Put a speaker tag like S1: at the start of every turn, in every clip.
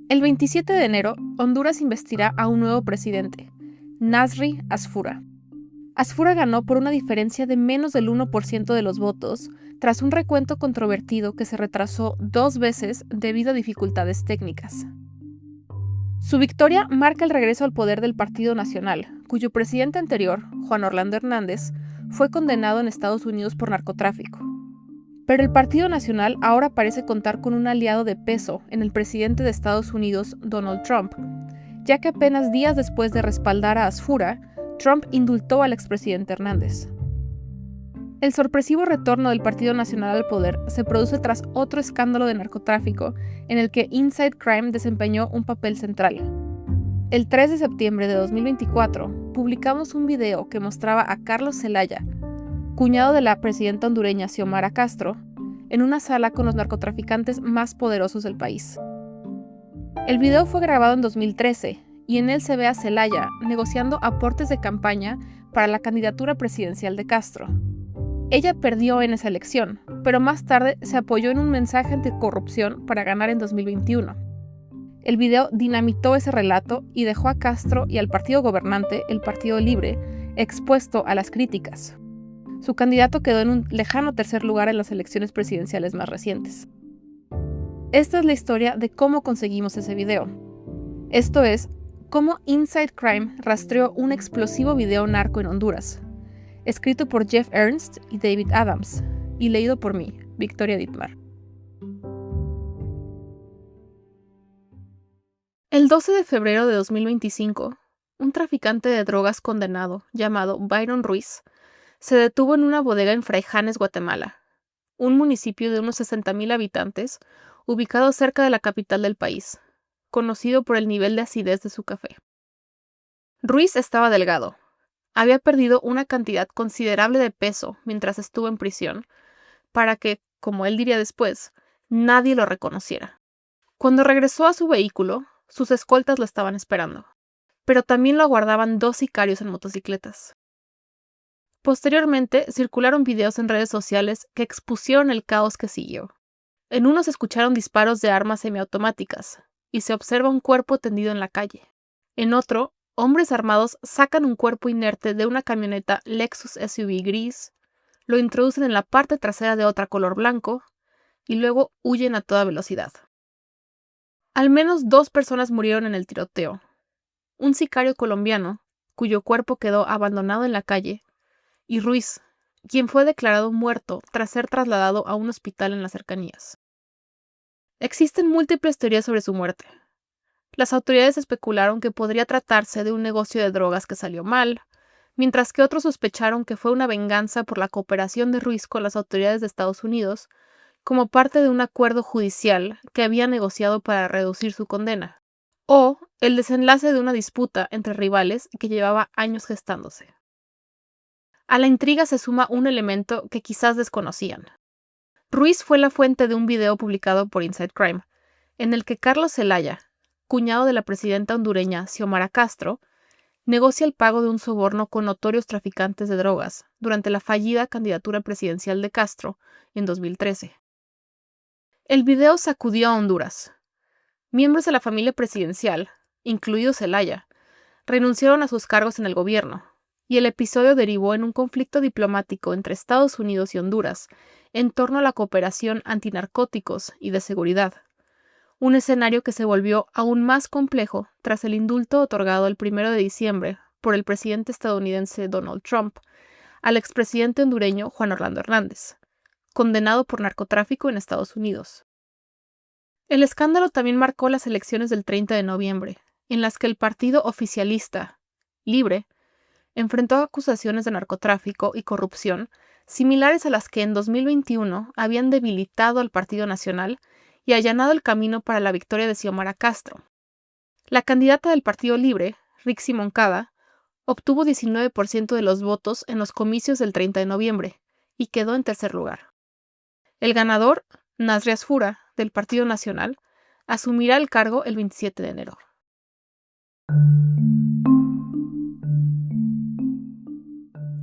S1: El 27 de enero, Honduras investirá a un nuevo presidente, Nasri Asfura. Asfura ganó por una diferencia de menos del 1% de los votos, tras un recuento controvertido que se retrasó 2 veces debido a dificultades técnicas. Su victoria marca el regreso al poder del Partido Nacional, cuyo presidente anterior, Juan Orlando Hernández, fue condenado en Estados Unidos por narcotráfico. Pero el Partido Nacional ahora parece contar con un aliado de peso en el presidente de Estados Unidos, Donald Trump, ya que apenas días después de respaldar a Asfura, Trump indultó al expresidente Hernández. El sorpresivo retorno del Partido Nacional al poder se produce tras otro escándalo de narcotráfico en el que Inside Crime desempeñó un papel central. El 3 de septiembre de 2024, publicamos un video que mostraba a Carlos Zelaya, cuñado de la presidenta hondureña Xiomara Castro, en una sala con los narcotraficantes más poderosos del país. El video fue grabado en 2013 y en él se ve a Zelaya negociando aportes de campaña para la candidatura presidencial de Castro. Ella perdió en esa elección, pero más tarde se apoyó en un mensaje anticorrupción para ganar en 2021. El video dinamitó ese relato y dejó a Castro y al partido gobernante, el Partido Libre, expuesto a las críticas. Su candidato quedó en un lejano tercer lugar en las elecciones presidenciales más recientes. Esta es la historia de cómo conseguimos ese video. Esto es, cómo Inside Crime rastreó un explosivo video narco en Honduras, escrito por Jeff Ernst y David Adams, y leído por mí, Victoria Dittmar. El 12 de febrero de 2025, un traficante de drogas condenado, llamado Byron Ruiz, se detuvo en una bodega en Fraijanes, Guatemala, un municipio de unos 60,000 habitantes, ubicado cerca de la capital del país, conocido por el nivel de acidez de su café. Ruiz estaba delgado. Había perdido una cantidad considerable de peso mientras estuvo en prisión, para que, como él diría después, nadie lo reconociera. Cuando regresó a su vehículo, sus escoltas lo estaban esperando, pero también lo aguardaban 2 sicarios en motocicletas. Posteriormente, circularon videos en redes sociales que expusieron el caos que siguió. En uno se escucharon disparos de armas semiautomáticas, y se observa un cuerpo tendido en la calle. En otro, hombres armados sacan un cuerpo inerte de una camioneta Lexus SUV gris, lo introducen en la parte trasera de otra color blanco, y luego huyen a toda velocidad. Al menos 2 personas murieron en el tiroteo. Un sicario colombiano, cuyo cuerpo quedó abandonado en la calle, y Ruiz, quien fue declarado muerto tras ser trasladado a un hospital en las cercanías. Existen múltiples teorías sobre su muerte. Las autoridades especularon que podría tratarse de un negocio de drogas que salió mal, mientras que otros sospecharon que fue una venganza por la cooperación de Ruiz con las autoridades de Estados Unidos, como parte de un acuerdo judicial que había negociado para reducir su condena, o el desenlace de una disputa entre rivales que llevaba años gestándose. A la intriga se suma un elemento que quizás desconocían. Ruiz fue la fuente de un video publicado por Inside Crime, en el que Carlos Zelaya, cuñado de la presidenta hondureña Xiomara Castro, negocia el pago de un soborno con notorios traficantes de drogas durante la fallida candidatura presidencial de Castro en 2013. El video sacudió a Honduras. Miembros de la familia presidencial, incluido Zelaya, renunciaron a sus cargos en el gobierno, y el episodio derivó en un conflicto diplomático entre Estados Unidos y Honduras en torno a la cooperación antinarcóticos y de seguridad, un escenario que se volvió aún más complejo tras el indulto otorgado el 1 de diciembre por el presidente estadounidense Donald Trump al expresidente hondureño Juan Orlando Hernández, condenado por narcotráfico en Estados Unidos. El escándalo también marcó las elecciones del 30 de noviembre, en las que el partido oficialista, Libre, enfrentó acusaciones de narcotráfico y corrupción similares a las que en 2021 habían debilitado al Partido Nacional y allanado el camino para la victoria de Xiomara Castro. La candidata del Partido Libre, Rixi Moncada, obtuvo 19% de los votos en los comicios del 30 de noviembre y quedó en tercer lugar. El ganador, Nasri Asfura, del Partido Nacional, asumirá el cargo el 27 de enero.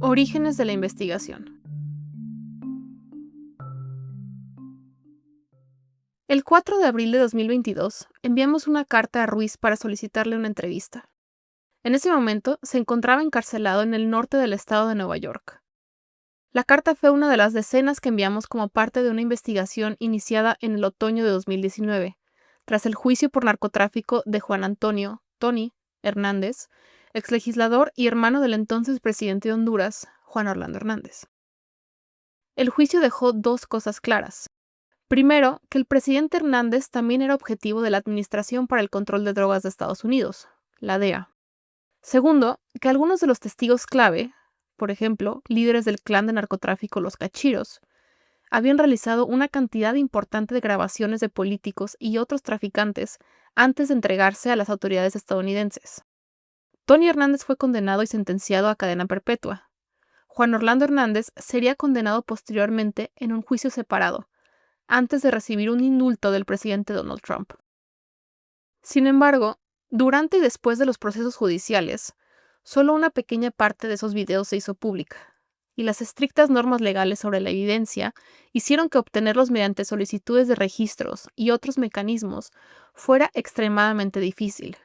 S1: Orígenes de la investigación. El 4 de abril de 2022 enviamos una carta a Ruiz para solicitarle una entrevista. En ese momento se encontraba encarcelado en el norte del estado de Nueva York. La carta fue una de las decenas que enviamos como parte de una investigación iniciada en el otoño de 2019, tras el juicio por narcotráfico de Juan Antonio Tony Hernández, exlegislador y hermano del entonces presidente de Honduras, Juan Orlando Hernández. El juicio dejó dos cosas claras. Primero, que el presidente Hernández también era objetivo de la Administración para el Control de Drogas de Estados Unidos, la DEA. Segundo, que algunos de los testigos clave, por ejemplo, líderes del clan de narcotráfico Los Cachiros, habían realizado una cantidad importante de grabaciones de políticos y otros traficantes antes de entregarse a las autoridades estadounidenses. Tony Hernández fue condenado y sentenciado a cadena perpetua. Juan Orlando Hernández sería condenado posteriormente en un juicio separado, antes de recibir un indulto del presidente Donald Trump. Sin embargo, durante y después de los procesos judiciales, solo una pequeña parte de esos videos se hizo pública, y las estrictas normas legales sobre la evidencia hicieron que obtenerlos mediante solicitudes de registros y otros mecanismos fuera extremadamente difícil.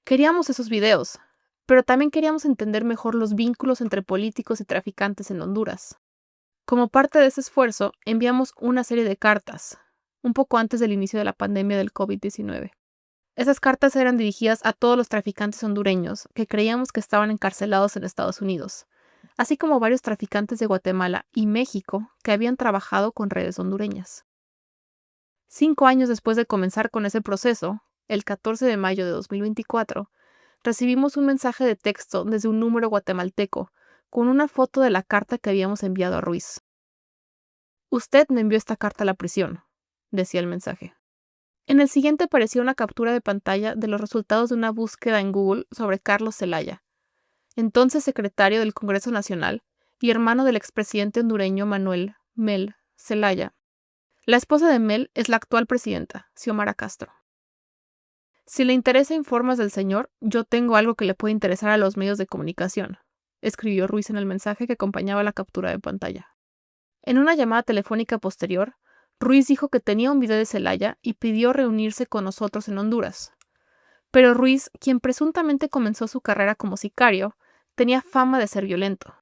S1: Queríamos esos videos, pero también queríamos entender mejor los vínculos entre políticos y traficantes en Honduras. Como parte de ese esfuerzo, enviamos una serie de cartas, un poco antes del inicio de la pandemia del COVID-19. Esas cartas eran dirigidas a todos los traficantes hondureños que creíamos que estaban encarcelados en Estados Unidos, así como varios traficantes de Guatemala y México que habían trabajado con redes hondureñas. 5 años después de comenzar con ese proceso, el 14 de mayo de 2024, recibimos un mensaje de texto desde un número guatemalteco con una foto de la carta que habíamos enviado a Ruiz. «Usted me envió esta carta a la prisión», decía el mensaje. En el siguiente aparecía una captura de pantalla de los resultados de una búsqueda en Google sobre Carlos Zelaya, entonces secretario del Congreso Nacional y hermano del expresidente hondureño Manuel Mel Zelaya. La esposa de Mel es la actual presidenta, Xiomara Castro. «Si le interesa informes del señor, yo tengo algo que le puede interesar a los medios de comunicación», escribió Ruiz en el mensaje que acompañaba la captura de pantalla. En una llamada telefónica posterior, Ruiz dijo que tenía un video de Zelaya y pidió reunirse con nosotros en Honduras. Pero Ruiz, quien presuntamente comenzó su carrera como sicario, tenía fama de ser violento.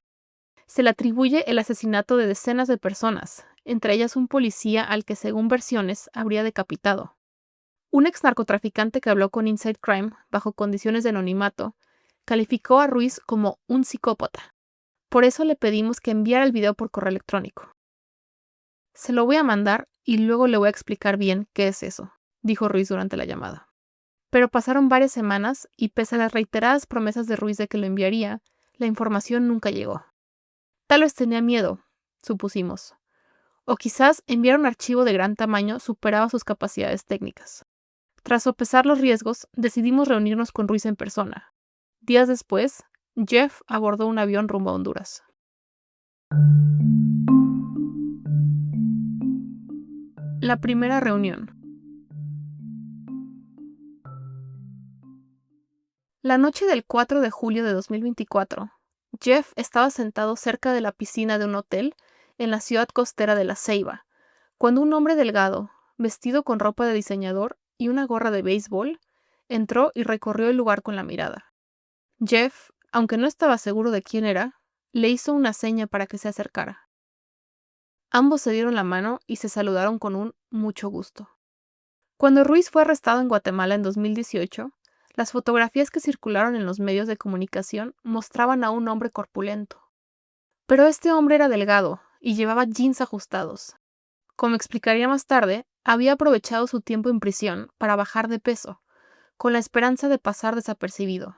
S1: Se le atribuye el asesinato de decenas de personas, entre ellas un policía al que, según versiones, habría decapitado. Un ex narcotraficante que habló con Inside Crime, bajo condiciones de anonimato, calificó a Ruiz como un psicópata. Por eso le pedimos que enviara el video por correo electrónico. «Se lo voy a mandar y luego le voy a explicar bien qué es eso», dijo Ruiz durante la llamada. Pero pasaron varias semanas y pese a las reiteradas promesas de Ruiz de que lo enviaría, la información nunca llegó. Tal vez tenía miedo, supusimos. O quizás enviar un archivo de gran tamaño superaba sus capacidades técnicas. Tras sopesar los riesgos, decidimos reunirnos con Ruiz en persona. Días después, Jeff abordó un avión rumbo a Honduras. La primera reunión. La noche del 4 de julio de 2024, Jeff estaba sentado cerca de la piscina de un hotel en la ciudad costera de La Ceiba, cuando un hombre delgado, vestido con ropa de diseñador y una gorra de béisbol, entró y recorrió el lugar con la mirada. Jeff, aunque no estaba seguro de quién era, le hizo una seña para que se acercara. Ambos se dieron la mano y se saludaron con un mucho gusto. Cuando Ruiz fue arrestado en Guatemala en 2018, las fotografías que circularon en los medios de comunicación mostraban a un hombre corpulento. Pero este hombre era delgado y llevaba jeans ajustados. Como explicaría más tarde, había aprovechado su tiempo en prisión para bajar de peso, con la esperanza de pasar desapercibido.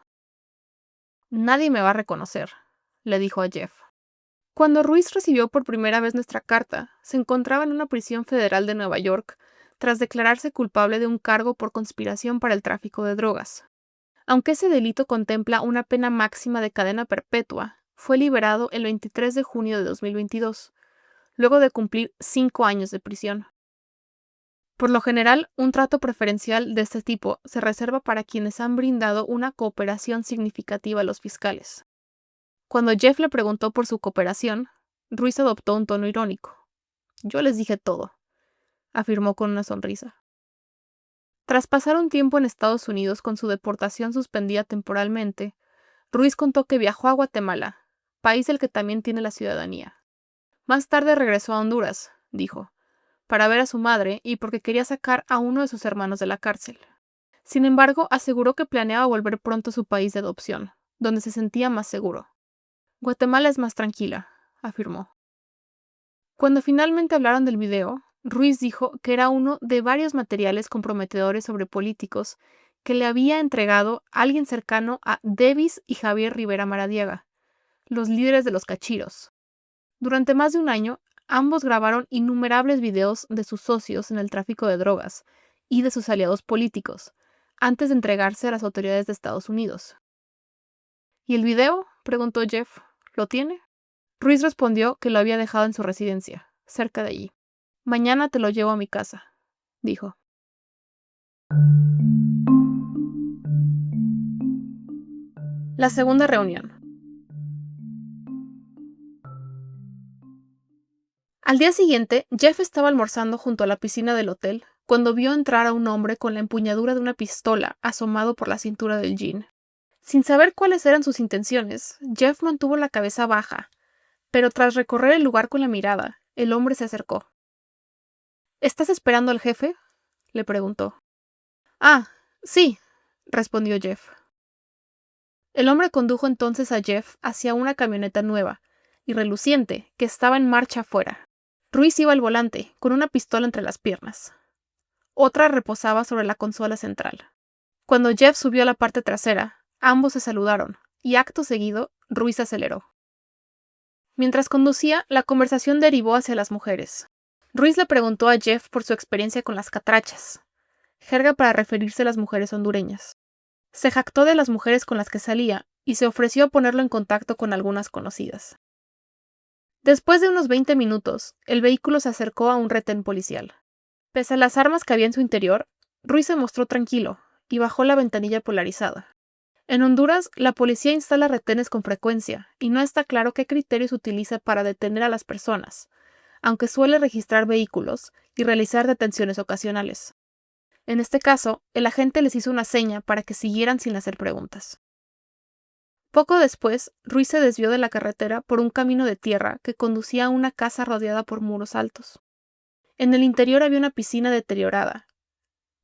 S1: «Nadie me va a reconocer», le dijo a Jeff. Cuando Ruiz recibió por primera vez nuestra carta, se encontraba en una prisión federal de Nueva York tras declararse culpable de un cargo por conspiración para el tráfico de drogas. Aunque ese delito contempla una pena máxima de cadena perpetua, fue liberado el 23 de junio de 2022, luego de cumplir 5 años de prisión. Por lo general, un trato preferencial de este tipo se reserva para quienes han brindado una cooperación significativa a los fiscales. Cuando Jeff le preguntó por su cooperación, Ruiz adoptó un tono irónico. «Yo les dije todo. afirmó con una sonrisa. Tras pasar un tiempo en Estados Unidos con su deportación suspendida temporalmente, Ruiz contó que viajó a Guatemala, país del que también tiene la ciudadanía. Más tarde regresó a Honduras, dijo, para ver a su madre y porque quería sacar a uno de sus hermanos de la cárcel. Sin embargo, aseguró que planeaba volver pronto a su país de adopción, donde se sentía más seguro. Guatemala es más tranquila, afirmó. Cuando finalmente hablaron del video, Ruiz dijo que era uno de varios materiales comprometedores sobre políticos que le había entregado alguien cercano a Davis y Javier Rivera Maradiaga, los líderes de los Cachiros. Durante más de un año, ambos grabaron innumerables videos de sus socios en el tráfico de drogas y de sus aliados políticos, antes de entregarse a las autoridades de Estados Unidos. ¿Y el video?, preguntó Jeff. ¿Lo tiene? Ruiz respondió que lo había dejado en su residencia, cerca de allí. Mañana te lo llevo a mi casa, dijo. La segunda reunión. Al día siguiente, Jeff estaba almorzando junto a la piscina del hotel cuando vio entrar a un hombre con la empuñadura de una pistola asomado por la cintura del jean. Sin saber cuáles eran sus intenciones, Jeff mantuvo la cabeza baja, pero tras recorrer el lugar con la mirada, el hombre se acercó. ¿Estás esperando al jefe?, le preguntó. Ah, sí, respondió Jeff. El hombre condujo entonces a Jeff hacia una camioneta nueva y reluciente que estaba en marcha afuera. Ruiz iba al volante, con una pistola entre las piernas. Otra reposaba sobre la consola central. Cuando Jeff subió a la parte trasera, ambos se saludaron, y acto seguido, Ruiz aceleró. Mientras conducía, la conversación derivó hacia las mujeres. Ruiz le preguntó a Jeff por su experiencia con las catrachas, jerga para referirse a las mujeres hondureñas. Se jactó de las mujeres con las que salía y se ofreció a ponerlo en contacto con algunas conocidas. Después de unos 20 minutos, el vehículo se acercó a un retén policial. Pese a las armas que había en su interior, Ruiz se mostró tranquilo y bajó la ventanilla polarizada. En Honduras, la policía instala retenes con frecuencia y no está claro qué criterios utiliza para detener a las personas, aunque suele registrar vehículos y realizar detenciones ocasionales. En este caso, el agente les hizo una seña para que siguieran sin hacer preguntas. Poco después, Ruiz se desvió de la carretera por un camino de tierra que conducía a una casa rodeada por muros altos. En el interior había una piscina deteriorada.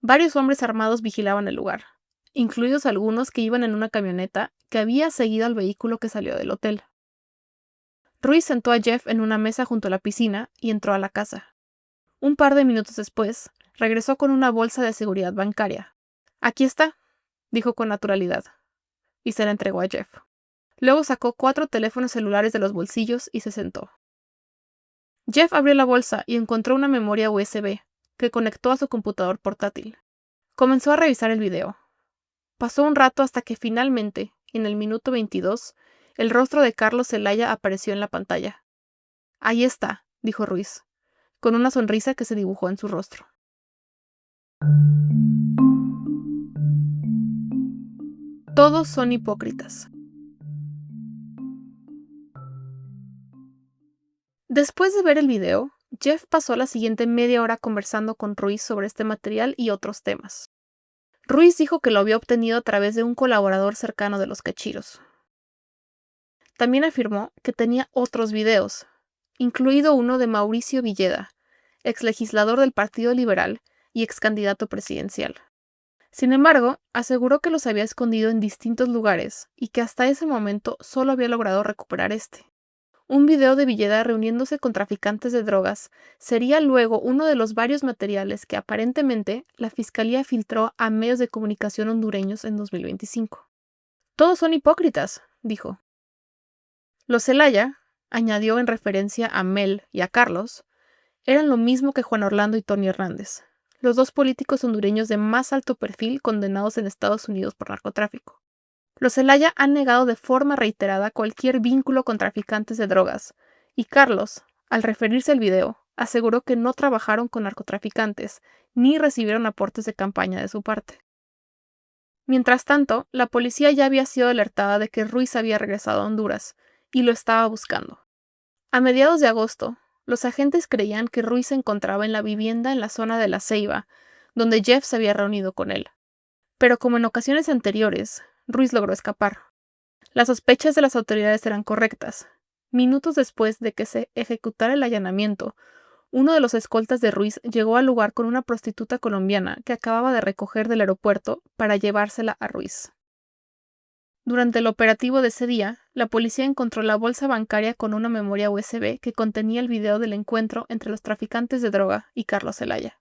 S1: Varios hombres armados vigilaban el lugar, incluidos algunos que iban en una camioneta que había seguido al vehículo que salió del hotel. Ruiz sentó a Jeff en una mesa junto a la piscina y entró a la casa. Un par de minutos después, regresó con una bolsa de seguridad bancaria. «Aquí está», dijo con naturalidad, y se la entregó a Jeff. Luego sacó 4 teléfonos celulares de los bolsillos y se sentó. Jeff abrió la bolsa y encontró una memoria USB que conectó a su computador portátil. Comenzó a revisar el video. Pasó un rato hasta que finalmente, en el minuto 22, el rostro de Carlos Zelaya apareció en la pantalla. «Ahí está», dijo Ruiz, con una sonrisa que se dibujó en su rostro. Todos son hipócritas. Después de ver el video, Jeff pasó la siguiente media hora conversando con Ruiz sobre este material y otros temas. Ruiz dijo que lo había obtenido a través de un colaborador cercano de los Cachiros. También afirmó que tenía otros videos, incluido uno de Mauricio Villeda, exlegislador del Partido Liberal y excandidato presidencial. Sin embargo, aseguró que los había escondido en distintos lugares y que hasta ese momento solo había logrado recuperar este. Un video de Villeda reuniéndose con traficantes de drogas sería luego uno de los varios materiales que aparentemente la Fiscalía filtró a medios de comunicación hondureños en 2025. Todos son hipócritas, dijo. Los Zelaya, añadió en referencia a Mel y a Carlos, eran lo mismo que Juan Orlando y Tony Hernández, los 2 políticos hondureños de más alto perfil condenados en Estados Unidos por narcotráfico. Los Zelaya han negado de forma reiterada cualquier vínculo con traficantes de drogas, y Carlos, al referirse al video, aseguró que no trabajaron con narcotraficantes ni recibieron aportes de campaña de su parte. Mientras tanto, la policía ya había sido alertada de que Ruiz había regresado a Honduras y lo estaba buscando. A mediados de agosto, Los agentes creían que Ruiz se encontraba en la vivienda en la zona de La Ceiba, donde Jeff se había reunido con él. Pero como en ocasiones anteriores, Ruiz logró escapar. Las sospechas de las autoridades eran correctas. Minutos después de que se ejecutara el allanamiento, uno de los escoltas de Ruiz llegó al lugar con una prostituta colombiana que acababa de recoger del aeropuerto para llevársela a Ruiz. Durante el operativo de ese día, la policía encontró la bolsa bancaria con una memoria USB que contenía el video del encuentro entre los traficantes de droga y Carlos Zelaya.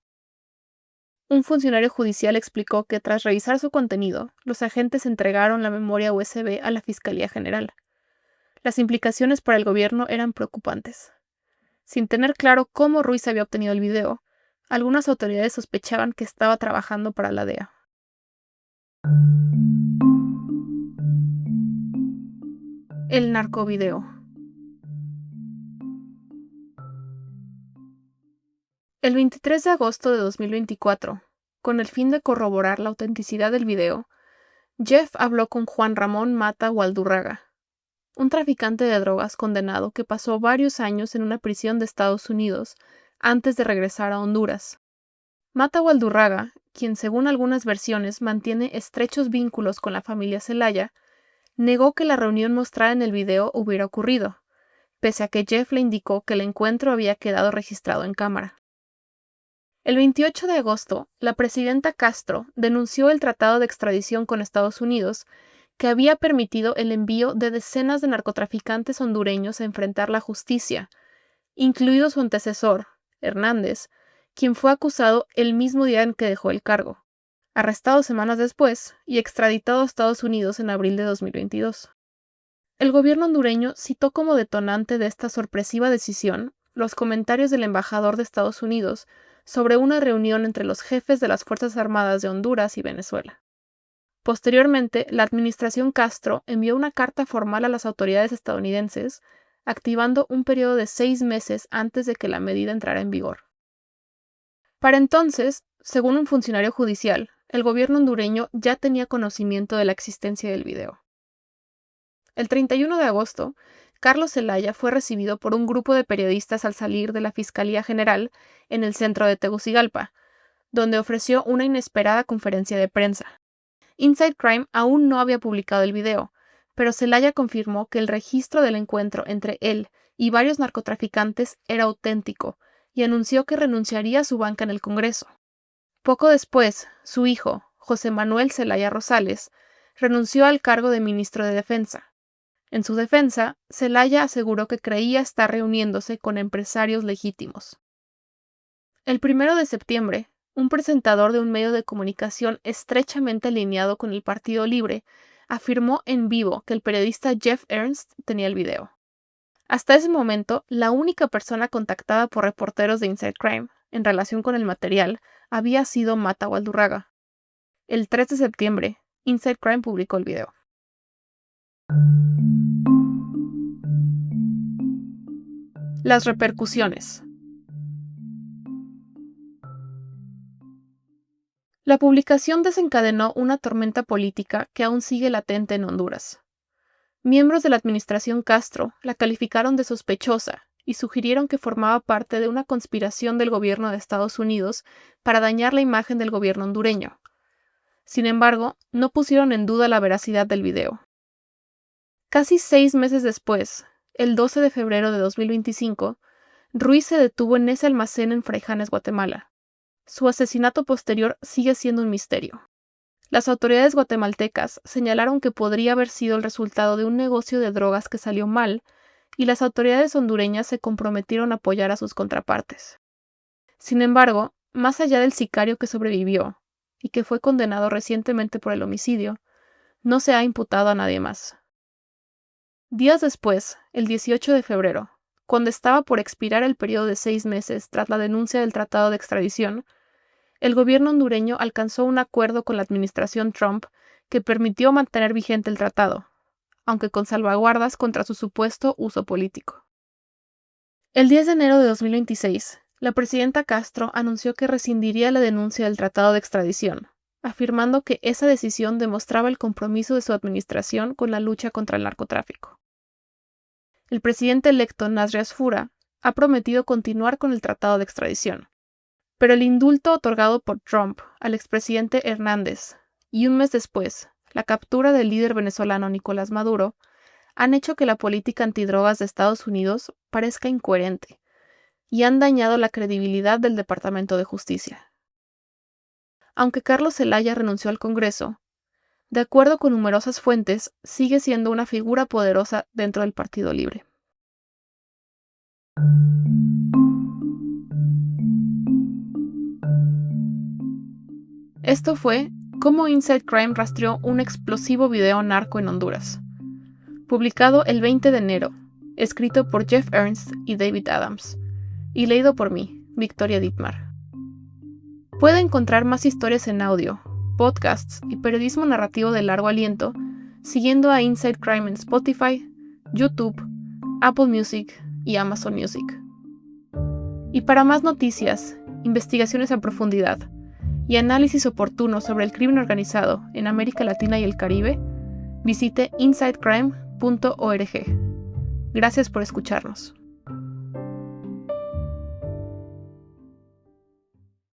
S1: Un funcionario judicial explicó que tras revisar su contenido, los agentes entregaron la memoria USB a la Fiscalía General. Las implicaciones para el gobierno eran preocupantes. Sin tener claro cómo Ruiz había obtenido el video, algunas autoridades sospechaban que estaba trabajando para la DEA. El narcovideo. El 23 de agosto de 2024, con el fin de corroborar la autenticidad del video, Jeff habló con Juan Ramón Mata Gualdurraga, un traficante de drogas condenado que pasó varios años en una prisión de Estados Unidos antes de regresar a Honduras. Mata Gualdurraga, quien según algunas versiones mantiene estrechos vínculos con la familia Zelaya, negó que la reunión mostrada en el video hubiera ocurrido, pese a que Jeff le indicó que el encuentro había quedado registrado en cámara. El 28 de agosto, la presidenta Castro denunció el tratado de extradición con Estados Unidos que había permitido el envío de decenas de narcotraficantes hondureños a enfrentar la justicia, incluido su antecesor, Hernández, quien fue acusado el mismo día en que dejó el cargo, arrestado semanas después y extraditado a Estados Unidos en abril de 2022. El gobierno hondureño citó como detonante de esta sorpresiva decisión los comentarios del embajador de Estados Unidos sobre una reunión entre los jefes de las Fuerzas Armadas de Honduras y Venezuela. Posteriormente, la administración Castro envió una carta formal a las autoridades estadounidenses, activando un periodo de 6 meses antes de que la medida entrara en vigor. Para entonces, según un funcionario judicial, el gobierno hondureño ya tenía conocimiento de la existencia del video. El 31 de agosto, Carlos Zelaya fue recibido por un grupo de periodistas al salir de la Fiscalía General en el centro de Tegucigalpa, donde ofreció una inesperada conferencia de prensa. Inside Crime aún no había publicado el video, pero Zelaya confirmó que el registro del encuentro entre él y varios narcotraficantes era auténtico y anunció que renunciaría a su banca en el Congreso. Poco después, su hijo, José Manuel Zelaya Rosales, renunció al cargo de ministro de Defensa. En su defensa, Zelaya aseguró que creía estar reuniéndose con empresarios legítimos. El 1 de septiembre, un presentador de un medio de comunicación estrechamente alineado con el Partido Libre afirmó en vivo que el periodista Jeff Ernst tenía el video. Hasta ese momento, la única persona contactada por reporteros de Inside Crime en relación con el material había sido Mata Gualdurraga. El 3 de septiembre, Inside Crime publicó el video. Las repercusiones. La publicación desencadenó una tormenta política que aún sigue latente en Honduras. Miembros de la administración Castro la calificaron de sospechosa y sugirieron que formaba parte de una conspiración del gobierno de Estados Unidos para dañar la imagen del gobierno hondureño. Sin embargo, no pusieron en duda la veracidad del video. Casi 6 meses después, el 12 de febrero de 2025, Ruiz se detuvo en ese almacén en Fraijanes, Guatemala. Su asesinato posterior sigue siendo un misterio. Las autoridades guatemaltecas señalaron que podría haber sido el resultado de un negocio de drogas que salió mal, y las autoridades hondureñas se comprometieron a apoyar a sus contrapartes. Sin embargo, más allá del sicario que sobrevivió, y que fue condenado recientemente por el homicidio, no se ha imputado a nadie más. Días después, el 18 de febrero, cuando estaba por expirar el periodo de 6 meses tras la denuncia del tratado de extradición, el gobierno hondureño alcanzó un acuerdo con la administración Trump que permitió mantener vigente el tratado, aunque con salvaguardas contra su supuesto uso político. El 10 de enero de 2026, la presidenta Castro anunció que rescindiría la denuncia del tratado de extradición, afirmando que esa decisión demostraba el compromiso de su administración con la lucha contra el narcotráfico. El presidente electo Nasri Asfura ha prometido continuar con el tratado de extradición. Pero el indulto otorgado por Trump al expresidente Hernández y un mes después, la captura del líder venezolano Nicolás Maduro, han hecho que la política antidrogas de Estados Unidos parezca incoherente y han dañado la credibilidad del Departamento de Justicia. Aunque Carlos Zelaya renunció al Congreso, de acuerdo con numerosas fuentes, sigue siendo una figura poderosa dentro del Partido Libre. Esto fue cómo Inside Crime rastreó un explosivo video narco en Honduras, publicado el 20 de enero, escrito por Jeff Ernst y David Adams, y leído por mí, Victoria Dittmar. Puede encontrar más historias en audio, podcasts y periodismo narrativo de largo aliento siguiendo a Inside Crime en Spotify, YouTube, Apple Music y Amazon Music. Y para más noticias, investigaciones a profundidad y análisis oportuno sobre el crimen organizado en América Latina y el Caribe, visite insidecrime.org. Gracias por escucharnos.